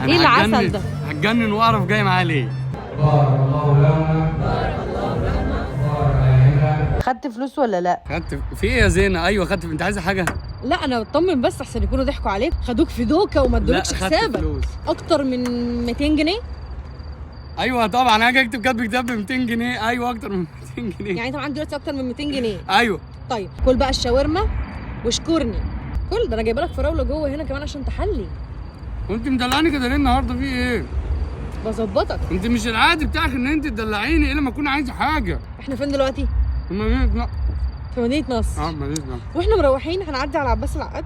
ايه العسل ده؟ هتجنن واعرف جاي معاه ليه. بارك الله لنا بارك الله لنا بارك علينا. خدت فلوس ولا لا؟ خدت في ايه يا زينه؟ ايوه خدت. انت عايزه حاجه؟ لا انا بطمن بس احسن يكونوا ضحكوا عليك، خدوك في دوكه وما ادولكش لا، خدت حسابك. فلوس. اكتر من 200 جنيه؟ ايوه طبعا هاجي اكتب كاتب كتاب ب 200 جنيه. ايوه اكتر من 200 جنيه. يعني انت معاك دلوقتي اكتر من 200 جنيه. ايوه. طيب كل بقى الشاورما واشكرني. كل ده انا جايبه لك فراوله جوه هنا كمان عشان تحلي. وانت مدلعني كده ليه النهارده؟ في ايه؟ بظبطك. انت مش العادي بتاعك ان انت تدلعيني الا لما اكون عايزه حاجه. احنا فين دلوقتي؟ في مدينه نصر. في مدينه نصر. مدينه نصر. واحنا مروحين هنعدي على عباس العقاد.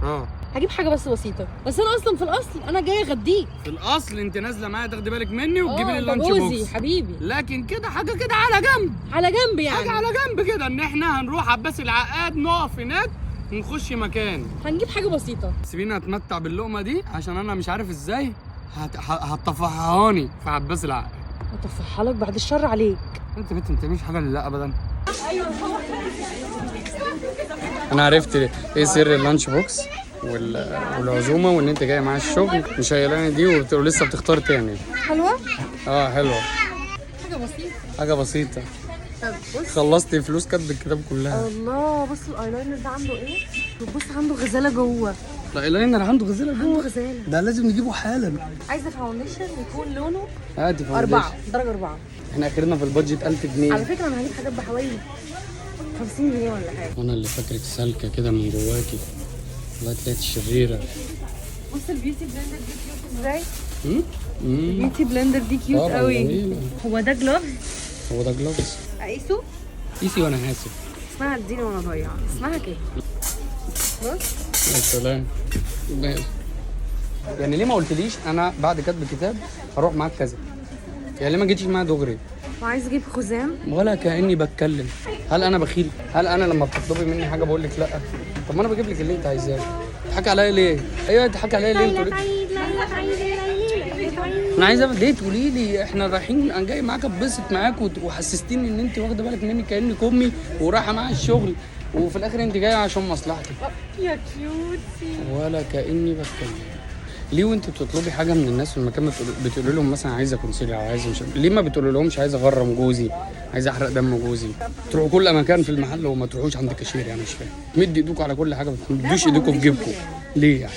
اه هجيب حاجه بس بسيطه، بس انا اصلا في الاصل انا جايه اغديك. في الاصل انت نازله معايا تاخدي بالك مني وتجيبي لي ده اللانش جوزي بوكس. حبيبي. لكن كده حاجه كده على جنب. على جنب يعني. حاجه على جنب كده ان احنا هنروح عباس العقاد نقف هناك ونخش مكان. هنجيب حاجه بسيطه. سيبيني اتمتع باللقمه دي عشان انا مش عارف ازاي هتطفحهاني في عباس العقاد. هطفحها لك بعد الشر عليك. انت بنت ما بتعمليش حاجه لله ابدا. انا عرفت ايه سر اللانش بوكس والعزومه وان انت جايه معايا الشغل مش هيلاني دي ولسه بتختار تاني. حلوه؟ حلوه. حاجه بسيطه. حاجه بسيطه. طب بص. خلصت فلوس كاتب الكتاب كلها. الله بص الايلاينر ده عنده ايه؟ بص عنده غزاله جوه. لا الايلاينر عنده غزاله جوه. عنده غزاله. ده لازم نجيبه حالا. عايزه فاونديشن يكون لونه هاتي فاونديشن 4 درجه 4. احنا اخرنا في البادجت 1000 جنيه. على فكره انا هجيب حاجات بحوالي 50 جنيه ولا حاجه. وانا اللي فاكرك سالكه كده من جواكي. والله طلعت شريره. بص البيوتي بلندر دي كيوت ازاي؟ البيوتي بلندر دي كيوت قوي. هو ده جلوفز؟ هو ده جلوفز. اقيسه؟ قيسي وانا هاسف. اسمها اديني وانا ضايعه. اسمها كده. بص. يا سلام. يعني ليه ما قلتليش انا بعد كتب الكتاب هروح معاك كذا؟ يعني ليه ما جيتيش معايا دغري؟ وعايز اجيب خزام. ولا كاني بتكلم. هل انا بخيل؟ هل انا لما بتطلبي مني حاجه بقول لك لا؟ طب ما انا بجيب لك اللي انت عايزاه. تضحكي عليا ليه؟ ايوه تضحكي عليا ليه؟ انا عايزه ليه تقولي لي احنا رايحين؟ انا جاي معاك اتبسط معاك وحسستيني ان انت واخده بالك مني كانك امي ورايحه معايا الشغل وفي الاخر انت جايه عشان مصلحتي. يا كيوتي. ولا كاني بتكلم. ليه وانت بتطلبي حاجه من الناس في المكان بتقولي لهم مثلا عايزه كونسيلر او عايزه مش ليه ما بتقولي لهمش عايزه اغرم جوزي، عايزه احرق دم جوزي؟ تروحوا كل مكان في المحل وما تروحوش عند الكاشير؟ يعني مش فاهم. مد ايديكم على كل حاجه ما تمدوش ايديكم في جيبكم ليه يعني؟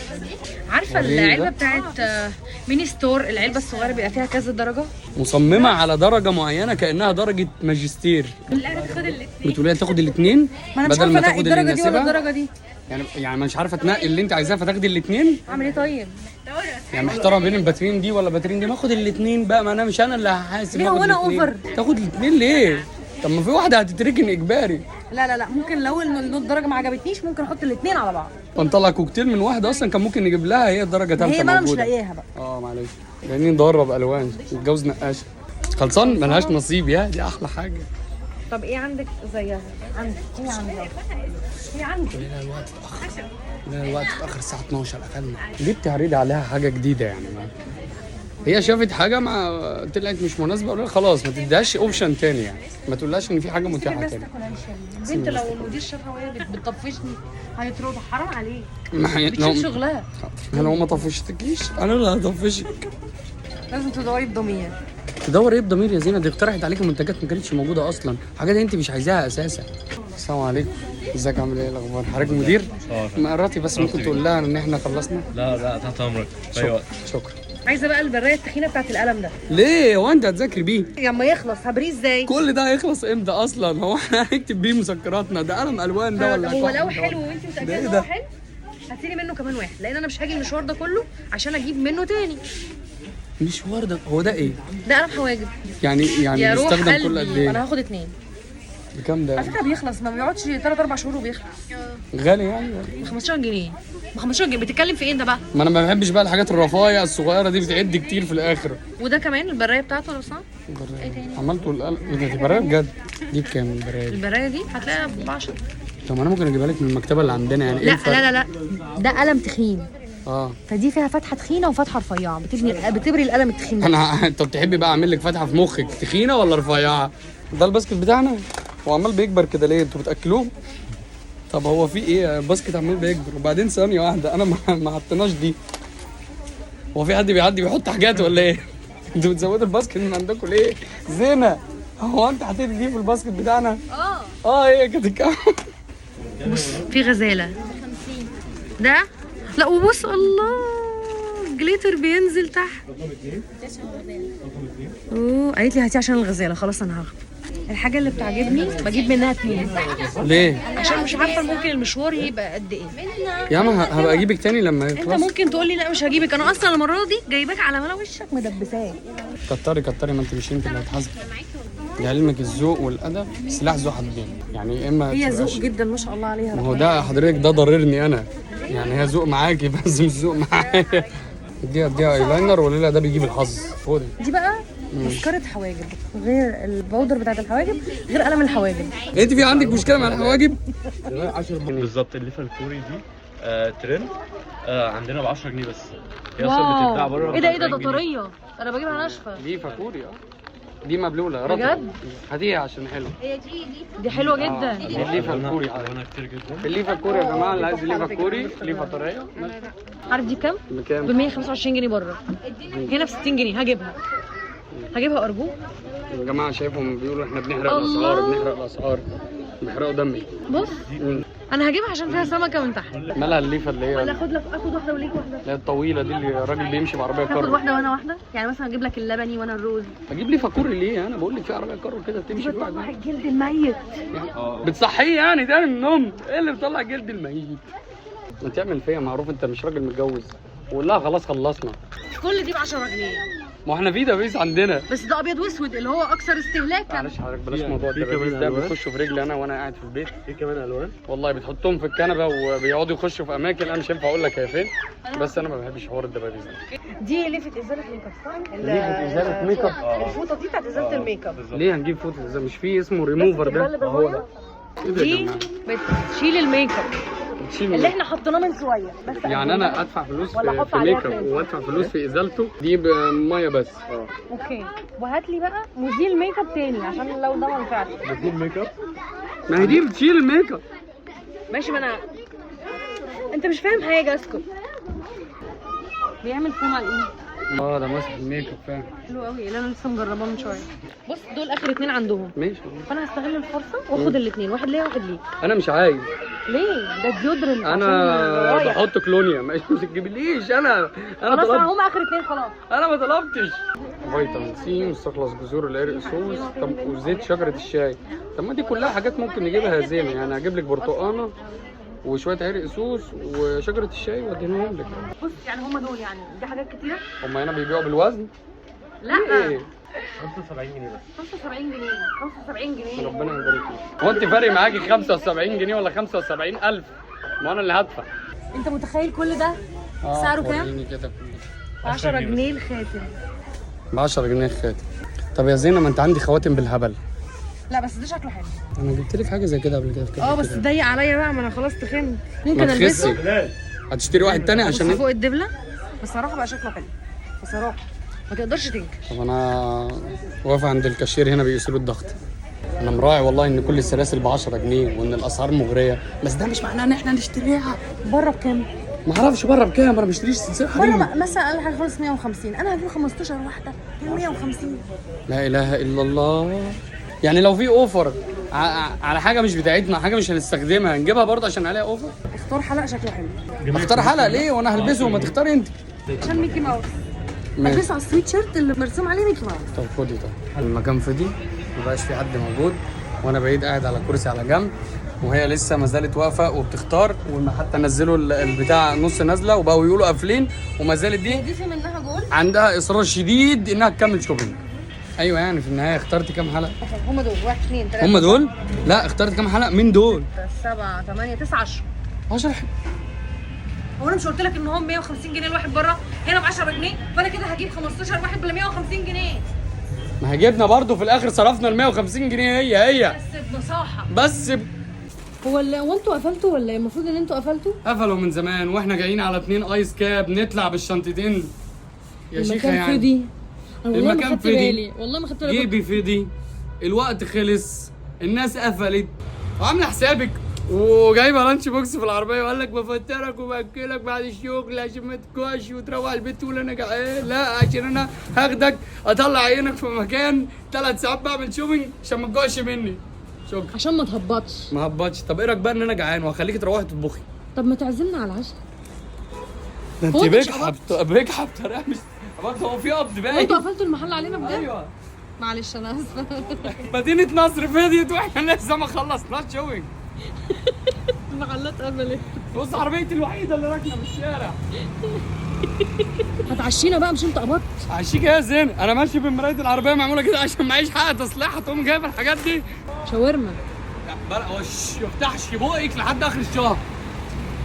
عارفه العلبه بتاعت ميني ستور، العلبه الصغيره بيبقى فيها كذا درجه. مصممه على درجه معينه كانها درجه ماجستير. لا تاخد الاثنين. بتقولي تاخد الاثنين بدل ما تاخد اللي الدرجه دي ولا يناسبها؟ الدرجه دي. يعني مش عارفه تنقي اللي انت عايزاه فتاخدي الاثنين؟ اعمل ايه طيب؟ يعني محتاره بين الباترين دي ولا الباترين دي؟ ما اخد الاثنين بقى، ما انا مش انا اللي هحاسب. ليه هو انا اوفر؟ تاخد الاثنين ليه؟ طب ما في واحده هتتركن اجباري. لا ممكن لو الدرجه ما عجبتنيش ممكن احط الاثنين على بعض. فنطلع كوكتيل من واحده اصلا كان ممكن نجيب لها هي الدرجه ثالثه هي بقى مش موجوده. لاقياها بقى. معلش جايين ندرب الوان نتجوز نقاشه خلصان ملهاش نصيب. يا دي احلى حاجه. طب ايه عندك زيها؟ عندك هي عندك هي عندك. لا الوقت اتاخر. لا الوقت اتاخر الساعه 12 قفلنا. ليه بتعرضي عليها حاجه جديده يعني؟ ما هي شافت حاجه ما طلعت مش مناسبه ولا خلاص ما تديهاش اوبشن تاني يعني. ما تقولهاش ان في حاجه متاحه تاني. البنت لو المدير شافها وهي بتطفشني هيطردها. حرام عليك. ما بتشيل شغلها. لو ما طفشتكيش انا اللي هطفشك. لازم تدوري بضمير. تدور ايه بضمير يا زينه؟ دي اقترحت عليك منتجات ما كانتش موجوده اصلا، حاجات انت مش عايزاها اساسا. السلام عليكم. ازيك عامل ايه الاخبار؟ حضرتك مدير؟ مقراتي بس ممكن تقول لها ان احنا خلصنا؟ لا تحت امرك في اي وقت. شكرا. عايزه بقى البرايه التخينه بتاعت القلم ده. ليه؟ هو انت هتذاكري بيه؟ لما يخلص هبريه ازاي؟ كل ده هيخلص امتى اصلا؟ هو احنا هنكتب بيه مذكراتنا؟ ده قلم الوان ده ولا هو كحل لو ده حلو ولا- وانت ده متاكده ايه ان ده؟ هو حلو هاتي لي منه كمان واحد، لان انا مش هاجي المشوار ده كله عشان اجيب منه تاني. مش ورده. هو ده ايه؟ ده قلم حواجب. يعني يا روح بيستخدم كل قد قلبي ايه؟ انا هاخد 2. بكام ده؟ على فكره بيخلص ما بيقعدش 3 4 شهور وبيخلص. غالي يعني؟ ب 15 جنيه. ب 15 جنيه بتتكلم في ايه ده بقى؟ ما انا ما بحبش بقى الحاجات الرفايع الصغيره دي بتعد كتير في الاخر. وده كمان البرايه بتاعته لو سمحت. ايه تاني؟ عملته القلم ايه ده؟ دي برايه بجد؟ دي بكام البرايه دي؟ البرايه دي هتلاقيها ب 10. طب انا ممكن اجيبها لك من المكتبه اللي عندنا يعني؟ ايه لا الفرق؟ لا ده قلم تخين. فدي فيها فتحه تخينه وفتحه رفيعه بتبري القلم التخين ده. انا طب تحبي بقى اعمل لك فتحه في مخك تخينه ولا رفيعه؟ ده الباسكت بتاعنا. هو عمال بيكبر كده ليه؟ انتوا بتاكلوه؟ طب هو في ايه؟ الباسكت عمال بيكبر. وبعدين ثانيه واحده انا ما حطيناش دي. هو في حد بيعدي بيحط حاجات ولا ايه؟ انتوا بتزودوا الباسكت من عندكم ليه؟ زينه هو انت حطيت دي في الباسكت بتاعنا؟ هي كانت الكام. بص في غزاله ده، لا وبص الله جليتر بينزل تحت. اوه قالت لي هاتي عشان الغزاله، خلاص انا هاخد الحاجه اللي بتعجبني بجيب منها 2 ليه؟ عشان مش عارفه ممكن المشوار يبقى قد ايه. يا عم هبقى اجيبك تاني لما انت يخلص. ممكن تقول لي لا مش هجيبك، انا اصلا المره دي جايباك على ملا وشك مدبساك. كتري ما انت مش انت اللي هتحاسبي. لعلمك الذوق والادب سلاح ذو حدين، يعني يا اما هي ذوق تبقاش- جدا ما شاء الله عليها. ما هو ده حضرتك ده ضررني انا، يعني هي ذوق معاكي بس مش ذوق معايا. اديها ايلاينر وليلى ده بيجيب الحظ. خدي دي بقى مسكرة حواجب، غير البودر بتاعت الحواجب غير قلم الحواجب. انت في عندك مشكله مع الحواجب؟ 10 جنيه بالظبط. الليفه الكوري دي ترند عندنا ب 10 جنيه بس. هي اصلا بتتباع واو بره ايه ده ده طريه، انا بجيبها ناشفه. دي فاكوري دي مبلوله بجد؟ هاتيها عشان حلو. دي حلوه جدا. دي الليفه الكوري. الوانها كتير جدا. الليفه الكوري يا جماعه، اللي عايز ليفه كوري ليفه طريه عارف دي بكام؟ ب بكام؟ 125 جنيه بره، هنا ب 60 جنيه. هجيبها ارجوك. يا جماعه شايفهم بيقولوا احنا بنحرق الله. الاسعار بيحرقوا دمي. بص انا هجيبها عشان فيها سمكه من تحت. مالها الليفه اللي هي ولا اخد واحده وليك واحده؟ اللي هي الطويله دي اللي الراجل بيمشي بعربيه تاخد كارو. واحده وانا واحده، يعني مثلا اجيب لك اللبني وانا الروز. اجيب لي فاكوري ليه؟ انا بقول لك في عربيه كارو كده بتمشي في واحد. بتطلع الجلد الميت. بتصحيه يعني تاني من النوم؟ ايه اللي بيطلع جلد الميت؟ ما تعمل فيا معروف انت مش راجل متجوز. وقول لها خلاص خلصنا. كل دي ب 10 جنيه ما احنا في دبابيس عندنا. بس ده ابيض واسود اللي هو اكثر استهلاكا. معلش حضرتك بلاش موضوع في كمان الدبابيس ده، ألوان. بيخشوا في رجلي انا وانا قاعد في البيت. في كمان الوان. والله بتحطهم في الكنبه وبيقعدوا يخشوا في اماكن انا مش هينفع اقول لك هي فين، بس انا ما بحبش حوار الدبابيس ده. دي لفه ازاله ميك اب صح؟ ليه ازاله ميك اب؟ الفوطه دي بتاعت ازاله الميك اب. ليه هنجيب فوطه ازاي؟ مش في اسمه ريموفر ده؟ هو ده. ايه ده يا دي جماعه؟ بتشيل الميك اب بتشيل اللي احنا حطيناه من شويه بس. يعني انا ادفع فلوس ولا في أحط ميك عليها اب كريم. وادفع فلوس في ازالته دي بميه بس. اوكي وهات لي بقى مزيل ميك اب تاني عشان لو ده ما نفعش. بتجيب ميك اب. ما هي دي بتشيل الميك اب. ماشي ما انا انت مش فاهم حاجه اسكت. بيعمل فوم على الايد. ده ماسك الميك اب فعلا. حلو قوي اللي انا لسه مجرباه من شويه. بص دول اخر 2 عندهم، ماشي. فانا هستغل الفرصه واخد الاثنين، واحد ليا واحد ليك. انا مش عايز. ليه؟ ده ديودرنت. انا بحط كلونيا مش تجيبليش. انا خلاص طلبت. هم اخر 2 خلاص. انا ما طلبتش. فيتامين سي، مستخلص جذور العرق سوس، وزيت شجره الشاي. طب ما دي كلها حاجات ممكن نجيبها زينه، يعني هجيب لك برتقانه وشويه عرق سوس وشجره الشاي واديهم لك. بص يعني هم دول، يعني دي حاجات كتيره. هم هنا بيبيعوا بالوزن؟ لا ايه 75 جنيه بس. 75 جنيه 75 جنيه. ربنا يبارك فيك. هو انت فارق معاكي 75 جنيه ولا 75,000؟ ما انا اللي هدفع. انت متخيل كل ده سعره كام؟ وريني كده 10 جنيه الخاتم. ب 10 جنيه الخاتم. طب يا زينه ما انت عندي خواتم بالهبل. لا بس ده شكله حلو. انا جبت لك حاجه زي كده قبل كده. بس ضيق عليا بقى، ما انا خلاص تخنت. ممكن ما تخسي. البسه. هتشتري واحد تاني بص عشان فوق الدبله بصراحه بقى شكله حلو بصراحه، ما تقدرش تنكر. طب انا واقف عند الكاشير هنا بيقيسوا له الضغط. انا مراعي والله ان كل السلاسل ب 10 جنيه وان الاسعار مغريه، بس ده مش معناه ان احنا نشتريها. بره بكام؟ ما اعرفش بره بكام، انا ما بشتريش سلسله بره حريمي. مثلا اقل حاجه خالص 150، انا هجيب 15 واحده ب 150. لا اله الا الله. يعني لو في اوفر على حاجه مش بتاعتنا، حاجه مش هنستخدمها، نجيبها برضه عشان عليها اوفر. اختار حلقه شكله حلو. اختار حلقه ليه وانا هلبسه وما تختاري انت؟ عشان ميكي ماوس. ماشي. البس على السويت شيرت اللي مرسوم عليه ميكي ماوس. طب خدي. طب المكان فاضي، مبقاش في حد موجود، وانا بعيد قاعد على كرسي على جنب، وهي لسه ما زالت واقفه وبتختار، حتى نزلوا البتاع نص نازله وبقوا يقولوا قافلين، وما زالت دي ضيفي منها جول. عندها اصرار شديد انها تكمل شوبينج. ايوه يعني في النهايه اخترت كام حلقه؟ هم دول 1 2 3 هم دول؟ لا اخترت كام حلقه من دول؟ 7 8 9 10. 10 حلقات. هو انا مش قلت لك ان هم 150 جنيه الواحد بره، هنا ب 10 جنيه، فانا كده هجيب 15 واحد ب 150 جنيه. ما هجيبنا برضه في الاخر صرفنا ال 150 جنيه هي بس بنصاحه. بس هو انتوا قفلتوا ولا المفروض ان انتوا قفلتوا؟ قفلوا من زمان واحنا جايين على 2 ايس كاب نطلع بالشنطتين يا شيخه المكان يعني. فضي. انا والله ما المكان خدت فضي. بالي، والله ما خدت بالي. جيبي فضي، الوقت خلص، الناس قفلت، وعامله حسابك وجايبه لانش بوكس في العربيه وقال لك بفطرك وباكلك بعد الشغل عشان ما تجوعش وتروح البيت تقول انا جعان. لا، عشان انا هاخدك اطلع عينك في مكان 3 ساعات بعمل شوبينج عشان ما تجوعش مني. شكرا. عشان ما تهبطش. ما هبطش. طب ايه رايك بقى ان انا جعان وهخليكي تروحي تطبخي؟ طب ما تعزمنا على العشاء. ده انت هو مش بجحة بطريقه مش برضه. هو في قبض باين. انتوا قفلتوا المحل علينا بجد؟ ايوه. معلش انا اسفه. مدينه نصر فضيت واحنا لسه ما خلصناش شوبينج. المحلات قفلت. بص عربيتي الوحيده اللي راكنه في الشارع. هتعشينا بقى مش انت قبضت؟ عشيك يا زين. انا ماشي بمرايه العربيه معموله كده عشان معيش حق تصليح. هتقوم جايب الحاجات دي شاورما. بلا وش يفتحش بقك لحد اخر الشهر.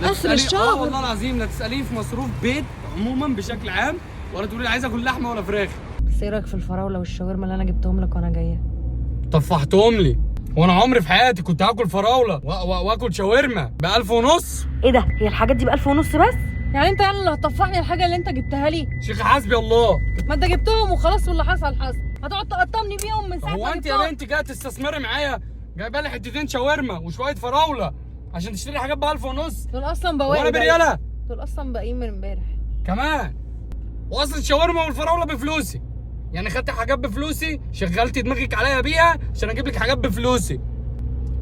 لا آخر تسألي- الشهر؟ والله العظيم لا تساليه في مصروف بيت عموما بشكل عام، ولا تقولي لي عايز اكل لحمه ولا فراخ. بس ايه رايك في الفراوله والشاورما اللي انا جبتهم لك وانا جايه؟ طفحتهم لي. وانا عمري في حياتي كنت هاكل فراوله واكل شاورما ب 1000 ونص. ايه ده؟ هي الحاجات دي ب 1000 ونص بس؟ يعني انت اللي هتطفحني الحاجه اللي انت جبتها لي؟ شيخ حسبي الله. ما انت جبتهم وخلاص واللي حصل حصل. هتقعد تقطمني بيهم من ساعه هو ما انت يا جبتهم. بنتي جايه تستثمري معايا جايبه لي حتتين شاورما وشويه فراوله عشان تشتري حاجات ب 1000 ونص؟ دول اصلا بواقي. وانا برياله دول اصلا باقيين من امبارح. كمان. واصلا الشاورما والفراوله بفلوسي. يعني خدت حاجات بفلوسي، شغلت دماغك عليا بيها عشان اجيب لك حاجات بفلوسي.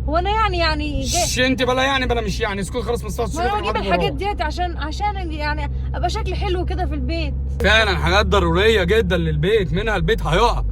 هو انا يعني جاي. انت بلا يعني بلا مش يعني اسكت خلاص. مستوى ما انا بجيب الحاجات ديت عشان يعني ابقى شكلي حلو كده في البيت. فعلا حاجات ضروريه جدا للبيت، منها البيت هيقع.